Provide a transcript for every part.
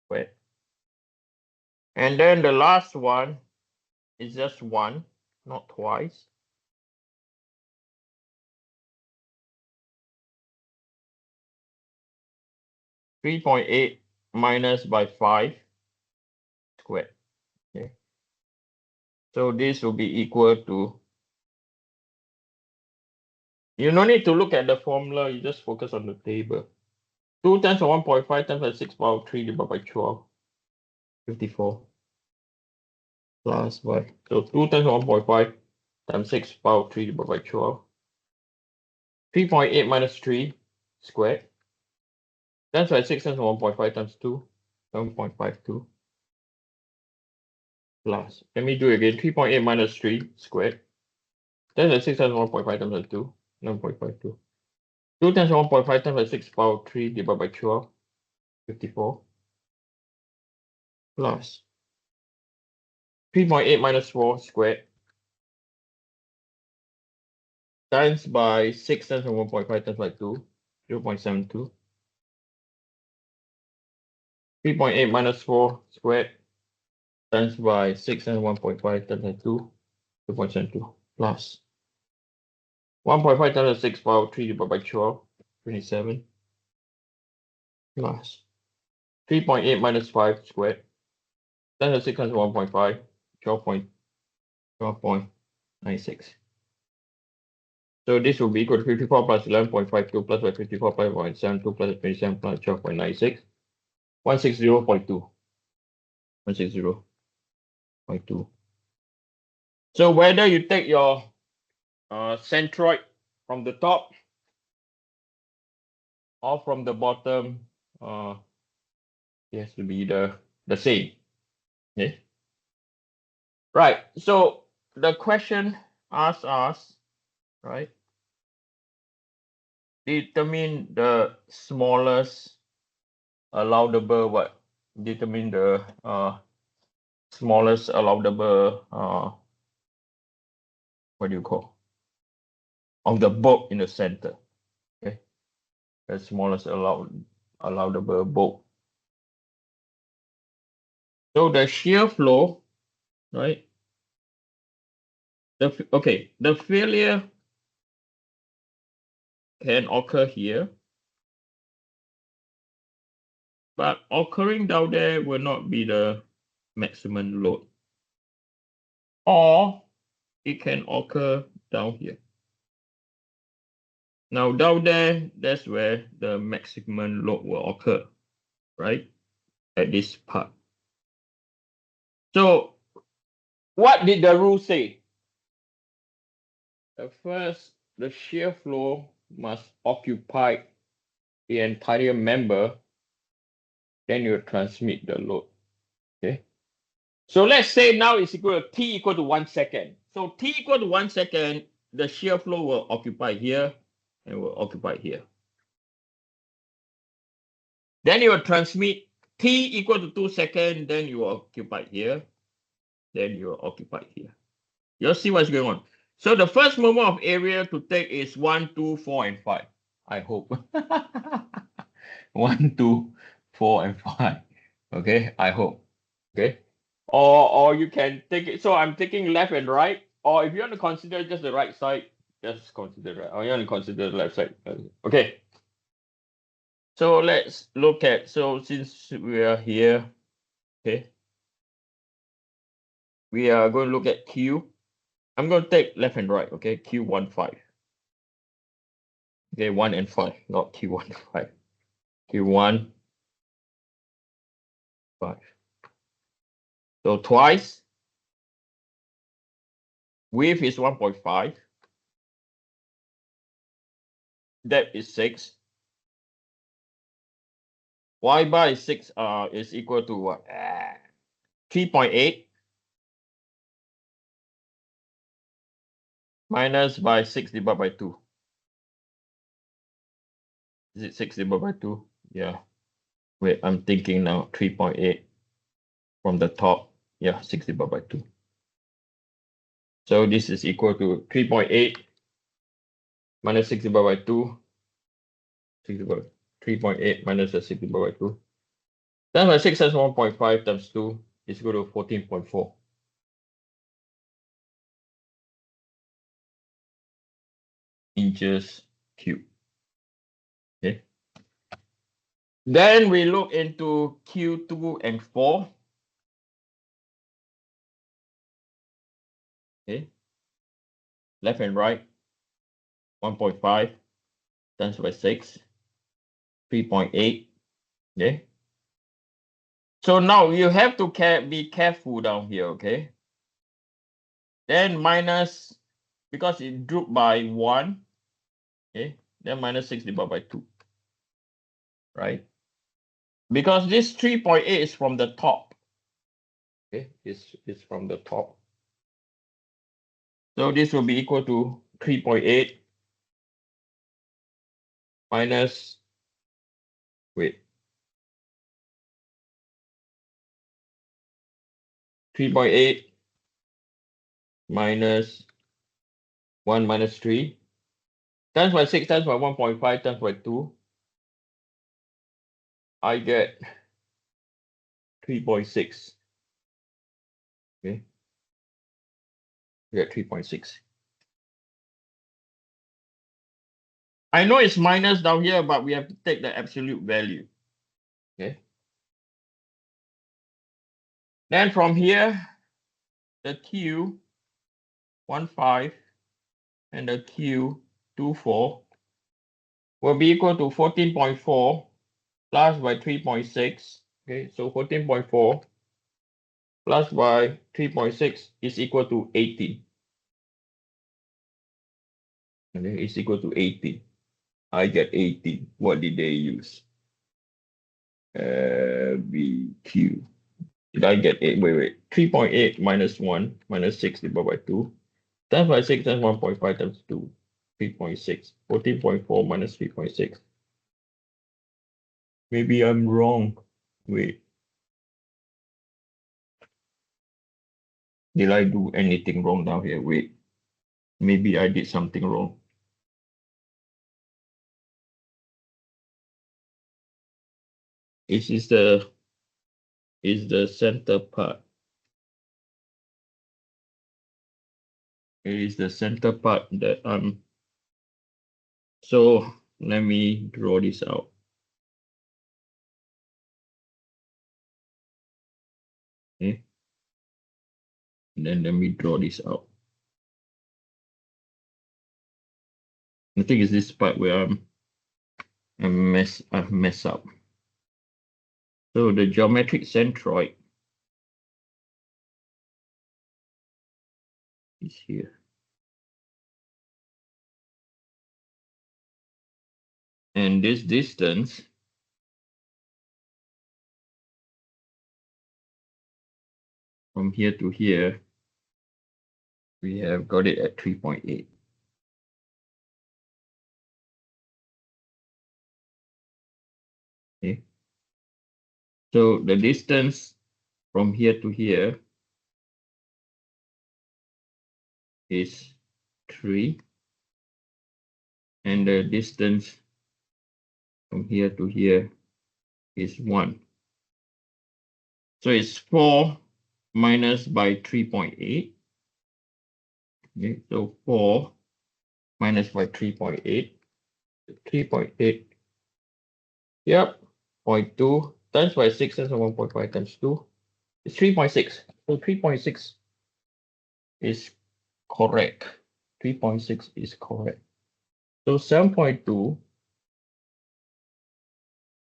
squared. And then the last one is just 1, not twice. (3.8) minus by 5 squared. Okay. So this will be equal to, you no need to look at the formula, you just focus on the table. 2 times 1.5 times by 6 power 3 divided by 12, 54. Plus by, so 2 times 1.5 times 6 power 3 divided by 12. 3.8 minus 3 squared. Times by 6 times 1.5 times 2, 7.52. Plus, let me do it again. 3.8 minus 3 squared. Times by 6 times 1.5 times by 2, 9.52. 2 times 1.5 times by 6 power 3 divided by 12, 54. Plus 3.8 minus 4 squared. Times by 6 times 1.5 times by 2, 0.72. 3.8 minus 4 squared times by 6 times 1.5 times by 2, 2.72. Plus 1.5 times 6 power 3 divided by 12, 27. Plus 3.8 minus 5 squared times by 6 times 1.5, 12.96. So this will be equal to 54 plus 11.52 plus by 54 plus 0.72 plus 27 plus 12.96. 160.2. 160.2. So whether you take your centroid from the top or from the bottom, it has to be the same. Okay. Right. So the question asks us, right? Determine the smallest allowable what? Determine the smallest allowable what do you call? Of the bulk in the center. Okay. The smallest allowable bulk. So the shear flow, right? The failure can occur here, but occurring down there will not be the maximum load. Or it can occur down here. Now down there, that's where the maximum load will occur, right? At this part. So what did the rule say? First, the shear flow must occupy the entire member, then you transmit the load. Okay. So let's say now it's equal to T equal to 1 second. So T equal to 1 second, the shear flow will occupy here and will occupy here. Then you will transmit T equal to 2 seconds, then you will occupy here, then you will occupy here. You'll see what's going on. So the first moment of area to take is 1, 2, 4, and 5. I hope. 1, 2, 4, and 5. Okay, I hope. Okay. Or you can take it. So I'm taking left and right. Or if you want to consider just the right side, just consider right. Or you want to consider the left side. Okay. So let's look at, so since we are here, okay, we are going to look at Q. I'm going to take left and right, okay, Q1, 5. Okay, 1 and 5, not Q1, 5. Q1, 5. So twice. Width is 1.5. Depth is 6. Y bar is 6, is equal to what? 3.8 minus by 6 divided by 2. Is it 6 divided by 2? Yeah. Wait, I'm thinking now. 3.8 from the top. Yeah, 6 divided by 2. So this is equal to 3.8 minus 6 divided by 2. 3.8 minus 6 divided by 2. 10 by 6 times 1.5 times 2 is equal to 14.4. Inches cubed. Okay. Then we look into Q2 and 4. Okay. Left and right. 1.5 times by 6. 3.8. Okay. So now you have to be careful down here, okay? Then minus, because it dropped by 1, okay? Then minus 6 divided by 2, right? Because this 3.8 is from the top, okay? It's from the top. So this will be equal to 3.8 minus, wait, 3.8 minus 1 minus 3 times by 6 times by 1.5 times by 2. I get 3.6. Okay, I get 3.6. I know it's minus down here, but we have to take the absolute value. Okay. Then from here, the Q15 and the Q24 will be equal to 14.4 plus by 3.6. Okay, so 14.4 plus by 3.6 is equal to 18. Okay, it's equal to 18. I get 18. What did they use? BQ. Did I get 8? Wait. 3.8 minus 1 minus 6 divided by 2. Times by 6 times 1.5 times 2. 3.6. 14.4 minus 3.6. Maybe I'm wrong. Wait. Did I do anything wrong down here? Wait. Maybe I did something wrong. This is the center part. It is the center part that so let me draw this out. Okay. And then let me draw this out. I think it's this part where I've messed up. So the geometric centroid is here. And this distance from here to here, we have got it at 3.8. Okay. So the distance from here to here is 3. And the distance from here to here is 1. So it's 4 minus by 3.8. Okay, so 4 minus by 3.8. 3.8. Yep. 0.2 times by 6 times by 1.5 times 2. It's 3.6. So 3.6 is correct. 3.6 is correct. So 7.2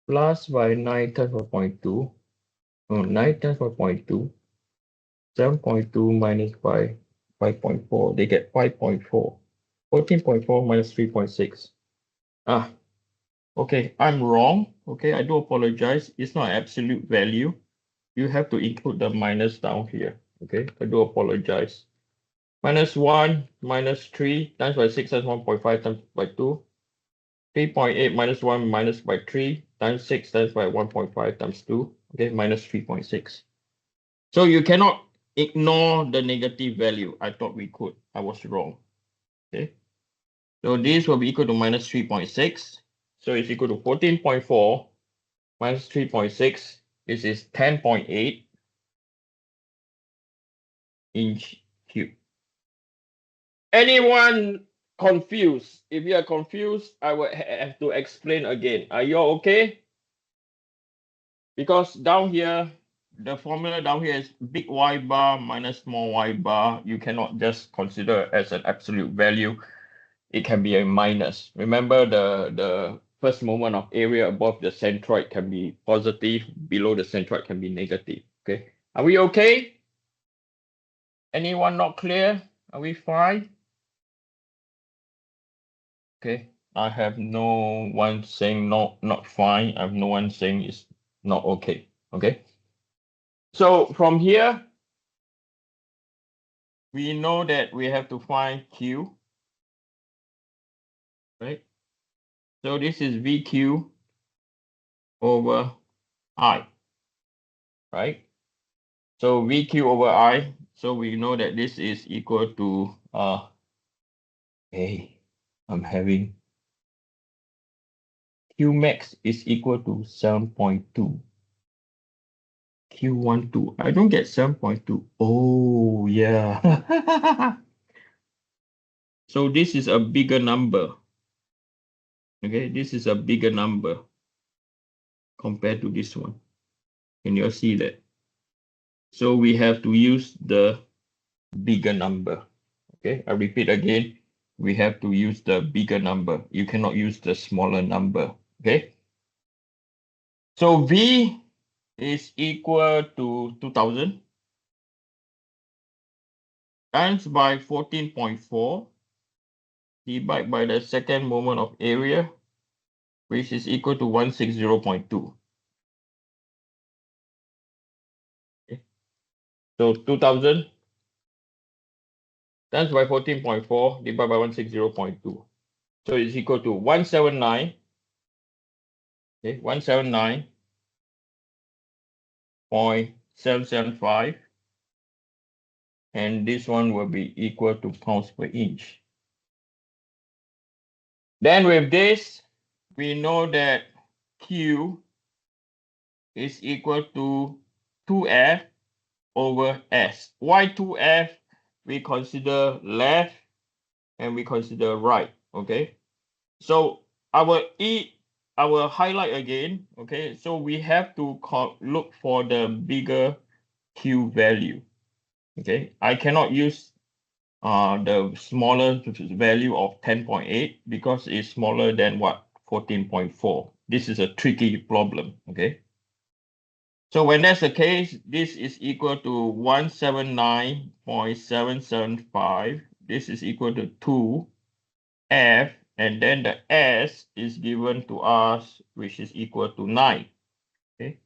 plus by 9 times by 0.2. 9 times by 0.2. 7.2 minus by 5.4. They get 5.4. 14.4 minus 3.6. Okay, I'm wrong. Okay, I do apologize. It's not absolute value. You have to include the minus down here. Okay, I do apologize. Minus 1 minus 3 times by 6 times 1.5 times by 2. 3.8 minus 1 minus by 3 times 6 times by 1.5 times 2. Okay, minus 3.6. So you cannot ignore the negative value. I thought we could. I was wrong. Okay. So this will be equal to minus 3.6. So it's equal to 14.4 minus 3.6 This is 10.8 inch cube. Anyone confused? If you are confused, I will have to explain again. Are you all okay? Because down here, the formula down here is big Y bar minus small y bar. You cannot just consider as an absolute value. It can be a minus. Remember the first moment of area above the centroid can be positive, below the centroid can be negative. Okay. Are we okay? Anyone not clear? Are we fine? Okay. I have no one saying no, not fine. I have no one saying it's not okay. Okay. So from here, we know that we have to find Q, right? So this is VQ over I, right? So VQ over I, so we know that this is equal to, hey, I'm having Q max is equal to 7.2. Q12, I don't get 7.2. Oh, yeah. So this is a bigger number. Okay, this is a bigger number compared to this one. Can you see that? So we have to use the bigger number. Okay, I repeat again, we have to use the bigger number. You cannot use the smaller number. Okay, so V is equal to 2000 times by 14.4 divided by the second moment of area, which is equal to 160.2. Okay. So 2000 times by 14.4 divided by 160.2. So it's equal to 179. Okay, 179.775. And this one will be equal to pounds per inch. Then with this, we know that Q is equal to 2F over S. Why 2F? We consider left and we consider right, okay? So I will highlight again, okay? So we have to look for the bigger Q value, okay? I cannot use the smaller value of 10.8 because it's smaller than what 14.4. This is a tricky problem, okay? So when that's the case, this is equal to 179.775. This is equal to 2F, and then the S is given to us, which is equal to 9. Okay.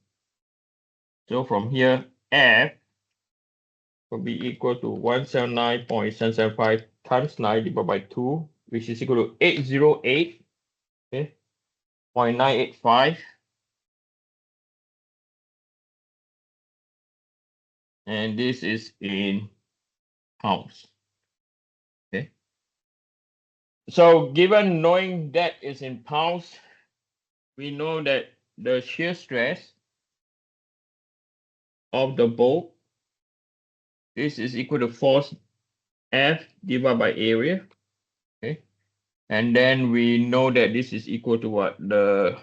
So from here, F will be equal to 179.775 times 9 divided by 2, which is equal to 808, okay, 0.985. And this is in pounds. Okay. So given knowing that is in pounds, we know that the shear stress of the bolt, this is equal to force F divided by area. Okay. And then we know that this is equal to what? The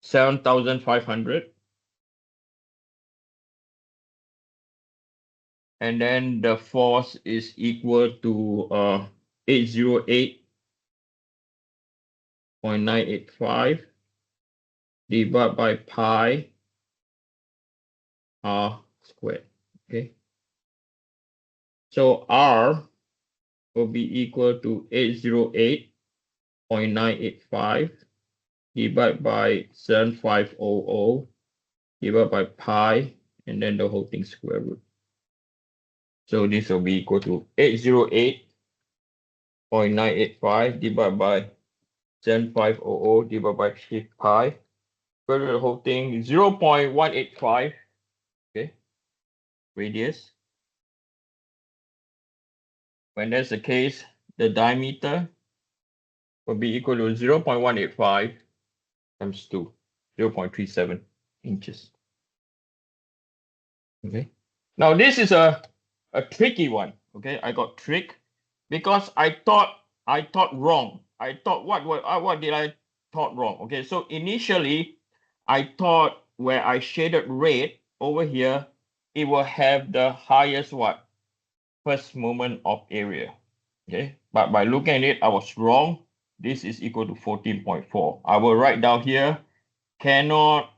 7,500. And then the force is equal to 808.985 divided by pi r squared. Okay. So R will be equal to 808.985 divided by 7500 divided by pi, and then the whole thing square root. So this will be equal to 808.985 divided by 7500 divided by pi. Square root of the whole thing 0.185. Okay, radius. When that's the case, the diameter will be equal to 0.185 times 2, 0.37. inches. Okay. Now this is a tricky one. Okay, I got tricked because I thought wrong. I thought what did I thought wrong? Okay, so initially I thought where I shaded red over here, it will have the highest what? First moment of area. Okay, but by looking at it, I was wrong. This is equal to 14.4. I will write down here, cannot